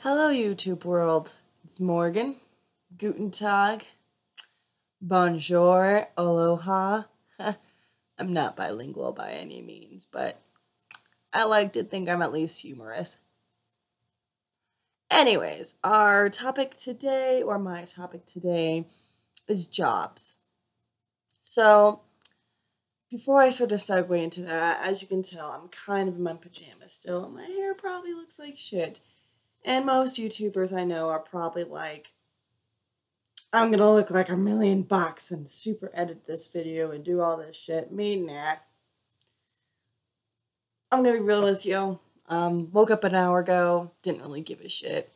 Hello, YouTube world. It's Morgan. Guten Tag. Bonjour. Aloha. I'm not bilingual by any means, but I like to think I'm at least humorous. Anyways, our topic today, or my topic today, is jobs. So, before I sort of segue into that, as you can tell, I'm kind of in my pajamas still. My hair probably looks like shit. And most YouTubers I know are probably like, I'm gonna look like $1,000,000 and super edit this video and do all this shit. Me, nah. I'm gonna be real with you. Woke up an hour ago, didn't really give a shit.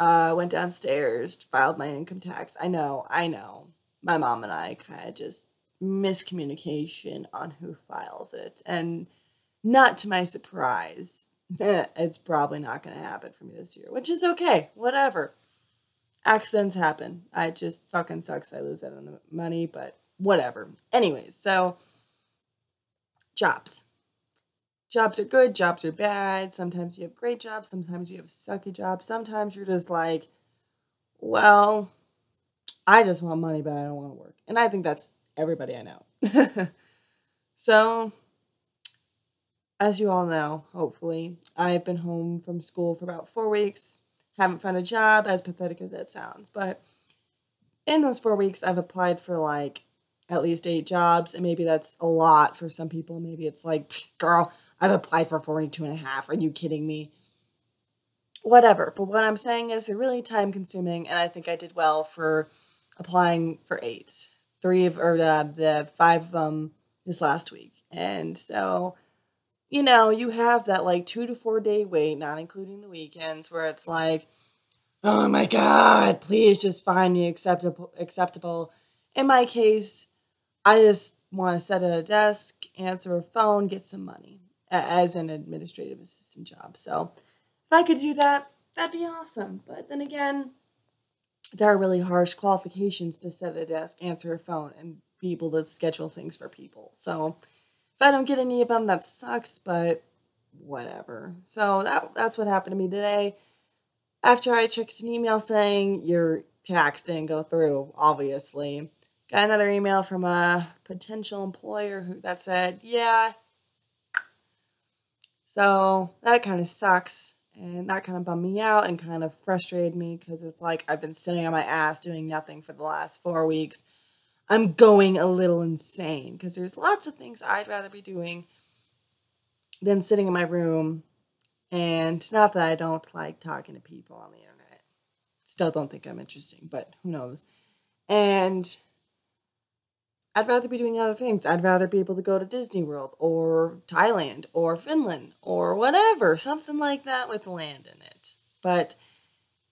Went downstairs, filed my income tax. I know. My mom and I kind of just miscommunication on who files it. And not to my surprise, it's probably not gonna happen for me this year, which is okay. Whatever. Accidents happen. I just fucking sucks. I lose out on the money, but whatever. Anyways, so jobs. Jobs are good, jobs are bad. Sometimes you have great jobs, sometimes you have sucky jobs. Sometimes you're just like, well, I just want money, but I don't want to work. And I think that's everybody I know. So, as you all know, hopefully, I've been home from school for about 4 weeks. Haven't found a job, as pathetic as that sounds, but in those 4 weeks, I've applied for like at least 8 jobs, and maybe that's a lot for some people. Maybe it's like, girl, I've applied for 42 and a half. Are you kidding me? Whatever. But what I'm saying is they're really time consuming, and I think I did well for applying for 8. The 5 of them this last week. And so, you have that like 2 to 4 day wait, not including the weekends, where it's like, oh my God, please just find me acceptable. In my case, I just want to sit at a desk, answer a phone, get some money as an administrative assistant job. So if I could do that, that'd be awesome. But then again, there are really harsh qualifications to sit at a desk, answer a phone, and be able to schedule things for people. So if I don't get any of them, that sucks, but whatever. So that's what happened to me today. After I checked an email saying your tax didn't go through, obviously, got another email from a potential employer that said, yeah. So that kind of sucks, and that kind of bummed me out and kind of frustrated me because it's like I've been sitting on my ass doing nothing for the last 4 weeks. I'm going a little insane because there's lots of things I'd rather be doing than sitting in my room. And not that I don't like talking to people on the internet. Still don't think I'm interesting, but who knows. And I'd rather be doing other things. I'd rather be able to go to Disney World or Thailand or Finland or whatever. Something like that with land in it. But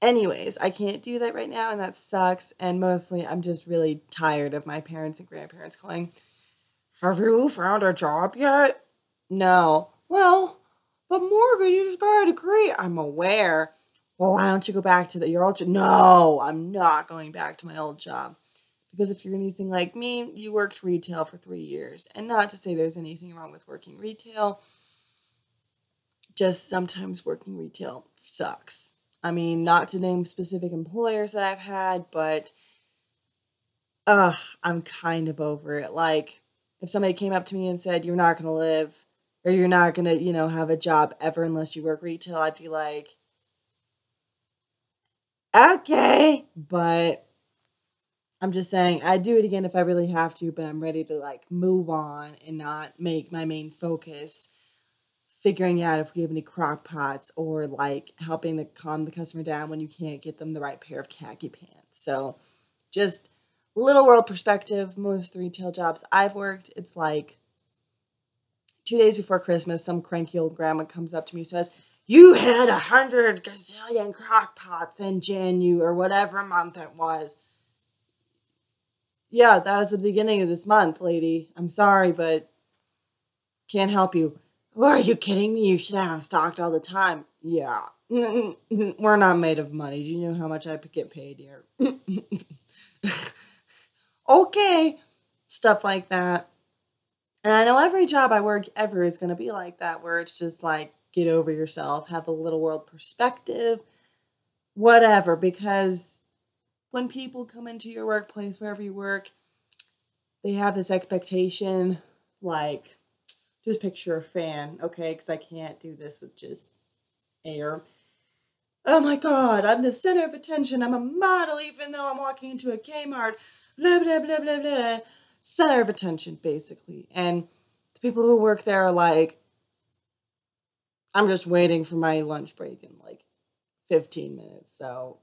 anyways, I can't do that right now, and that sucks. And mostly I'm just really tired of my parents and grandparents going, have you found a job yet? No. Well, but Morgan, you just got a degree. I'm aware. Well, why don't you go back to your old job? No, I'm not going back to my old job. Because if you're anything like me, you worked retail for 3 years. And not to say there's anything wrong with working retail, just sometimes working retail sucks. I mean, not to name specific employers that I've had, but I'm kind of over it. Like, if somebody came up to me and said, you're not going to live, or you're not going to, have a job ever unless you work retail, I'd be like, okay. But I'm just saying, I'd do it again if I really have to, but I'm ready to, like, move on and not make my main focus figuring out if we have any crock pots or, like, helping to calm the customer down when you can't get them the right pair of khaki pants. So, just little world perspective, most retail jobs I've worked, it's like 2 days before Christmas, some cranky old grandma comes up to me and says, you had 100 gazillion crock pots in January or whatever month it was. Yeah, that was the beginning of this month, lady. I'm sorry, but can't help you. Oh, are you kidding me? You should have them stocked all the time. Yeah. We're not made of money. Do you know how much I get paid here? Okay. Stuff like that. And I know every job I work ever is going to be like that, where it's just like, get over yourself, have a little world perspective, whatever, because when people come into your workplace, wherever you work, they have this expectation, like, just picture a fan, okay? Because I can't do this with just air. Oh my god, I'm the center of attention. I'm a model, even though I'm walking into a Kmart. Blah, blah, blah, blah, blah. Center of attention, basically. And the people who work there are like, I'm just waiting for my lunch break in like 15 minutes. So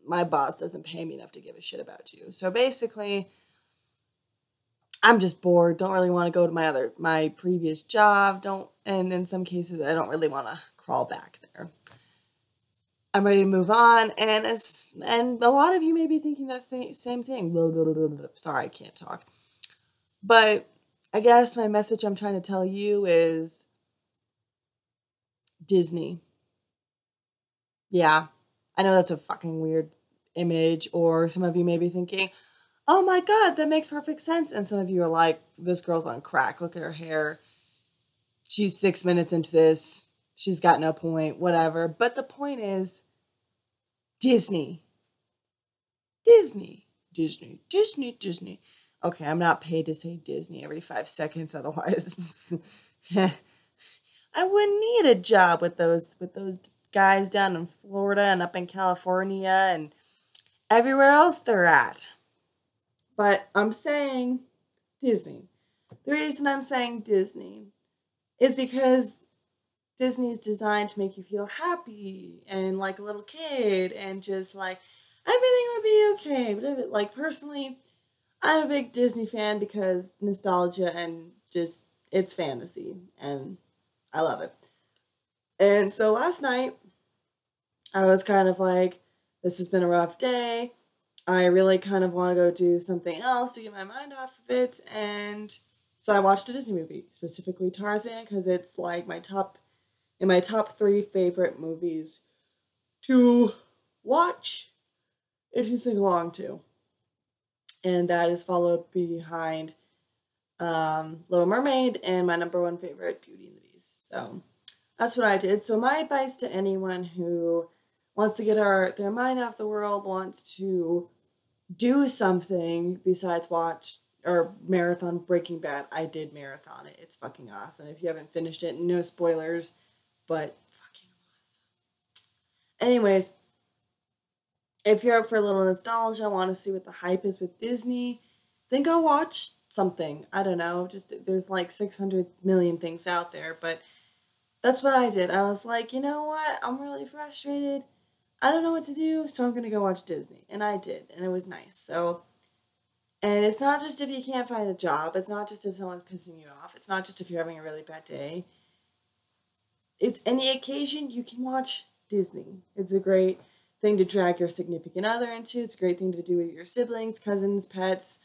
my boss doesn't pay me enough to give a shit about you. So basically, I'm just bored. Don't really want to go to my previous job. And in some cases, I don't really want to crawl back there. I'm ready to move on, and a lot of you may be thinking that same thing. Blah, blah, blah, blah. Sorry, I can't talk. But I guess my message I'm trying to tell you is Disney. Yeah, I know that's a fucking weird image, or some of you may be thinking, oh my god, that makes perfect sense. And some of you are like, this girl's on crack. Look at her hair. She's 6 minutes into this. She's got no point, whatever. But the point is, Disney. Disney. Disney. Disney. Disney. Okay, I'm not paid to say Disney every 5 seconds, otherwise I wouldn't need a job with those guys down in Florida and up in California and everywhere else they're at. But I'm saying Disney. The reason I'm saying Disney is because Disney's designed to make you feel happy and like a little kid and just like everything will be okay. But like personally, I'm a big Disney fan because nostalgia and just it's fantasy and I love it. And so last night I was kind of like, this has been a rough day. I really kind of want to go do something else to get my mind off of it. And so I watched a Disney movie, specifically Tarzan, because it's like my top three favorite movies to watch and to sing along to. And that is followed behind Little Mermaid and my number one favorite, Beauty and the Beast. So that's what I did. So my advice to anyone who wants to get their mind off the world, wants to do something besides watch or marathon Breaking Bad. I did marathon it. It's fucking awesome. If you haven't finished it, no spoilers, but fucking awesome. Anyways, if you're up for a little nostalgia, want to see what the hype is with Disney, then go watch something. I don't know. Just there's like 600 million things out there, but that's what I did. I was like, you know what? I'm really frustrated. I don't know what to do, so I'm going to go watch Disney. And I did, and it was nice. So, and it's not just if you can't find a job. It's not just if someone's pissing you off. It's not just if you're having a really bad day. It's any occasion you can watch Disney. It's a great thing to drag your significant other into. It's a great thing to do with your siblings, cousins, pets,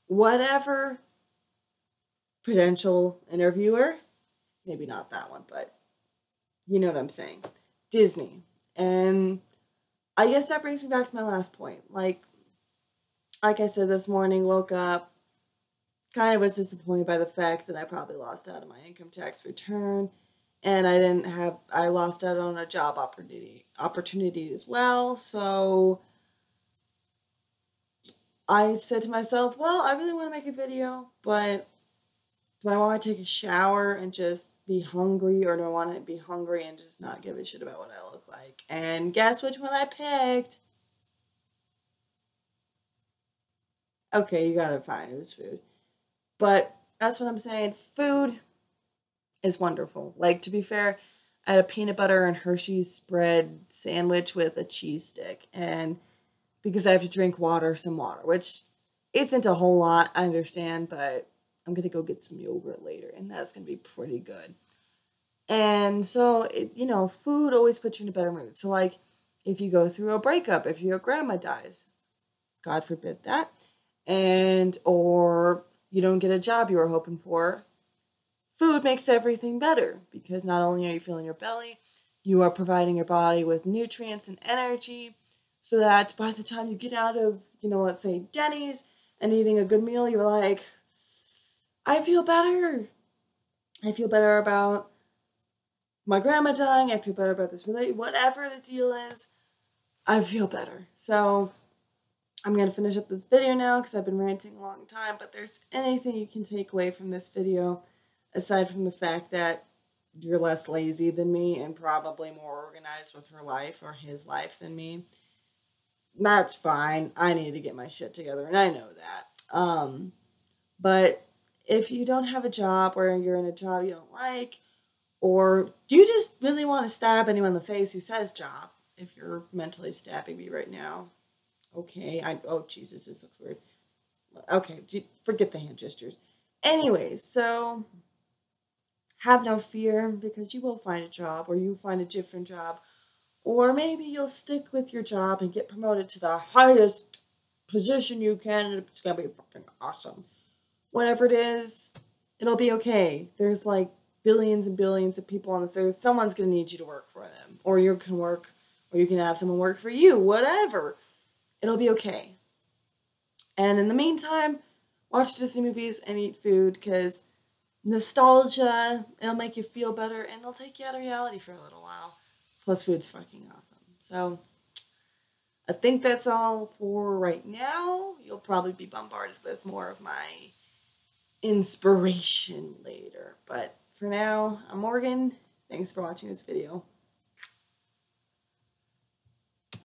whatever. Potential interviewer. Maybe not that one, but you know what I'm saying. Disney. And I guess that brings me back to my last point. Like I said this morning, woke up, kind of was disappointed by the fact that I probably lost out on my income tax return. And I lost out on a job opportunity as well. So I said to myself, well, I really want to make a video, but do I want to take a shower and just be hungry, or do I want to be hungry and just not give a shit about what I look like? And guess which one I picked? Okay, you got it fine. It was food. But that's what I'm saying. Food is wonderful. Like, to be fair, I had a peanut butter and Hershey's spread sandwich with a cheese stick. And because I have to drink some water, which isn't a whole lot, I understand, but I'm going to go get some yogurt later, and that's going to be pretty good. And so, food always puts you in a better mood. So, like, if you go through a breakup, if your grandma dies, God forbid that, or you don't get a job you were hoping for, food makes everything better because not only are you filling your belly, you are providing your body with nutrients and energy so that by the time you get out of, let's say Denny's and eating a good meal, you're like, I feel better. I feel better about my grandma dying, I feel better about this relationship. Whatever the deal is, I feel better. So I'm going to finish up this video now because I've been ranting a long time. But there's anything you can take away from this video, aside from the fact that you're less lazy than me and probably more organized with her life or his life than me, that's fine. I need to get my shit together, and I know that. But if you don't have a job or you're in a job you don't like, or you just really want to stab anyone in the face who says job, if you're mentally stabbing me right now, okay. Oh, Jesus, this looks weird. Okay, forget the hand gestures. Anyways, so have no fear because you will find a job or you find a different job. Or maybe you'll stick with your job and get promoted to the highest position you can, and it's going to be fucking awesome. Whatever it is, it'll be okay. There's like billions and billions of people on this earth. Someone's going to need you to work for them. Or you can work, or you can have someone work for you. Whatever. It'll be okay. And in the meantime, watch Disney movies and eat food because nostalgia, it'll make you feel better and it'll take you out of reality for a little while. Plus, food's fucking awesome. So, I think that's all for right now. You'll probably be bombarded with more of my inspiration later. But for now, I'm Morgan. Thanks for watching this video.